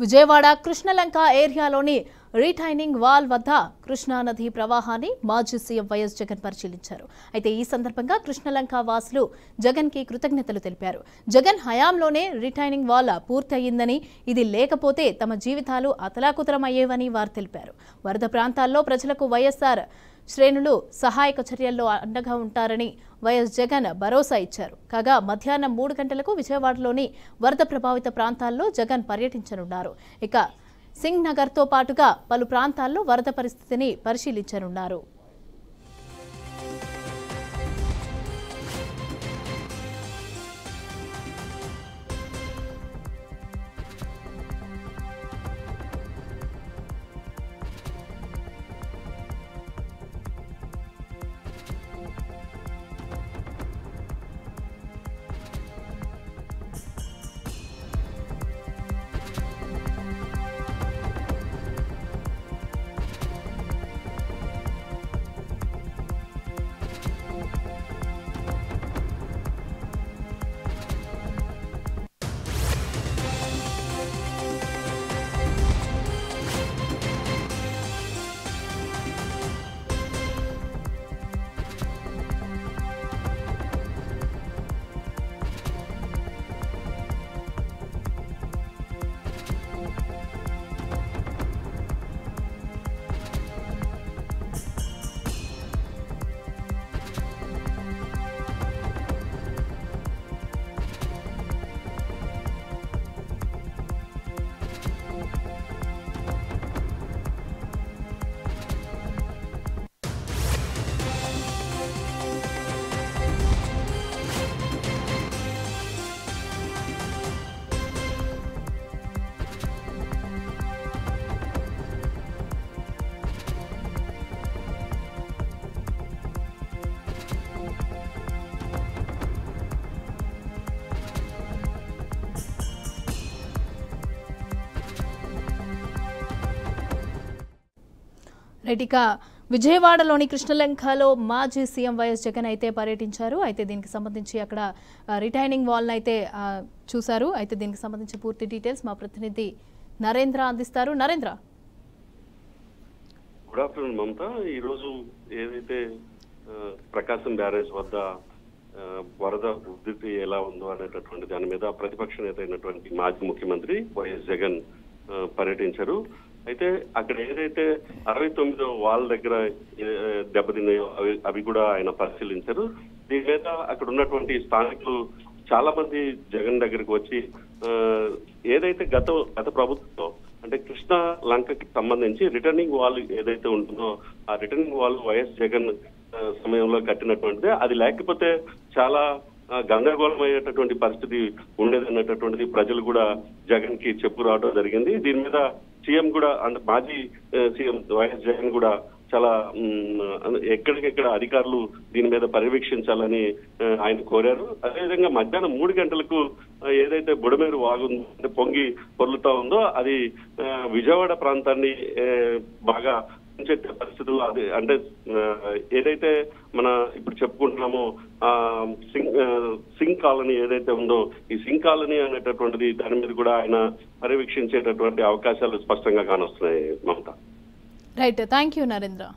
Vijayawada Krishnalanka ఏరియాలోని retaining wall వద్ద కృష్ణానది ప్రవాహాన్ని మాజీ సీఎం వైఎస్ జగన్ పరిశీలించారు. అయితే ఈ సందర్భంగా కృష్ణలంక వాసులు జగన్కి కృతజ్ఞతలు తెలిపారు. జగన్ హయాంలోనే రిటైనింగ్ వాల్ పూర్తి అయ్యిందని, ఇది లేకపోతే తమ జీవితాలు అతలాకుతలమయ్యేవని వారు తెలిపారు. వరద ప్రాంతాల్లో ప్రజలకు వైఎస్ఆర్ శ్రేణులు సహాయక చర్యల్లో అండగా ఉంటారని వైఎస్ జగన్ భరోసా ఇచ్చారు. కాగా మధ్యాహ్నం 3 గంటలకు విజయవాడలోని వరద ప్రభావిత ప్రాంతాల్లో జగన్ పర్యటించనున్నారు. ఇక సింగ్ నగర్తో పాటుగా పలు ప్రాంతాల్లో వరద పరిస్థితిని పరిశీలించనున్నారు. రైట్గా విజయవాడలోని కృష్ణలంకలో మాజీ సీఎం వైఎస్ జగన్ అయితే పర్యటించారు. అయితే దీనికి సంబంధించి అక్కడ రిటైనింగ్ వాల్ని అయితే చూశారు. అయితే దీనికి సంబంధించి పూర్తి డీటెయిల్స్ మా ప్రతినిధి నరేంద్ర అందిస్తారు. నరేంద్ర, గుడ్ ఆఫ్టర్నూన్ మమత. ఈరోజు ఏదైతే ప్రకాశం బ్యారేజ్ వద్ద వరద ఉధృతి ఎలా ఉందో అనేటటువంటి దాని మీద ప్రతిపక్ష నేత అయినటువంటి మాజీ ముఖ్యమంత్రి వైఎస్ జగన్ పర్యటించారు. అయితే అక్కడ ఏదైతే 69వ వాల్ దగ్గర దెబ్బతిన్నాయో అవి కూడా ఆయన పరిశీలించారు. దీని మీద అక్కడ ఉన్నటువంటి స్థానికులు చాలా మంది జగన్ దగ్గరికి వచ్చి ఏదైతే గత ప్రభుత్వంలో అంటే కృష్ణ లంకకి సంబంధించి రిటర్నింగ్ వాల్ ఏదైతే ఉంటుందో ఆ రిటర్నింగ్ వాల్ వైఎస్ జగన్ సమయంలో కట్టినటువంటిది, అది లేకపోతే చాలా గందరగోళమయ్యేటటువంటి పరిస్థితి ఉండేది అన్నటువంటిది ప్రజలు కూడా జగన్ కి చెప్పు రావడం జరిగింది. దీని మీద సీఎం కూడా అంటే మాజీ సీఎం వైఎస్ జగన్ కూడా చాలా ఎక్కడికెక్కడ అధికారులు దీని మీద పర్యవేక్షించాలని ఆయన కోరారు. అదేవిధంగా మధ్యాహ్నం 3 గంటలకు ఏదైతే బుడమేరు వాగుందో పొంగి పొర్లుతా ఉందో అది విజయవాడ ప్రాంతాన్ని బాగా ముంచెత్తే పరిస్థితులు అది అంటే ఏదైతే మన ఇప్పుడు చెప్పుకుంటున్నామో సింగ్ కాలనీ ఏదైతే ఉందో ఈ సింగ్ కాలనీ అనేటటువంటిది దాని మీద కూడా ఆయన పర్యవేక్షించేటటువంటి అవకాశాలు స్పష్టంగా కానొస్తున్నాయి Mamata. Right, thank you Narendra.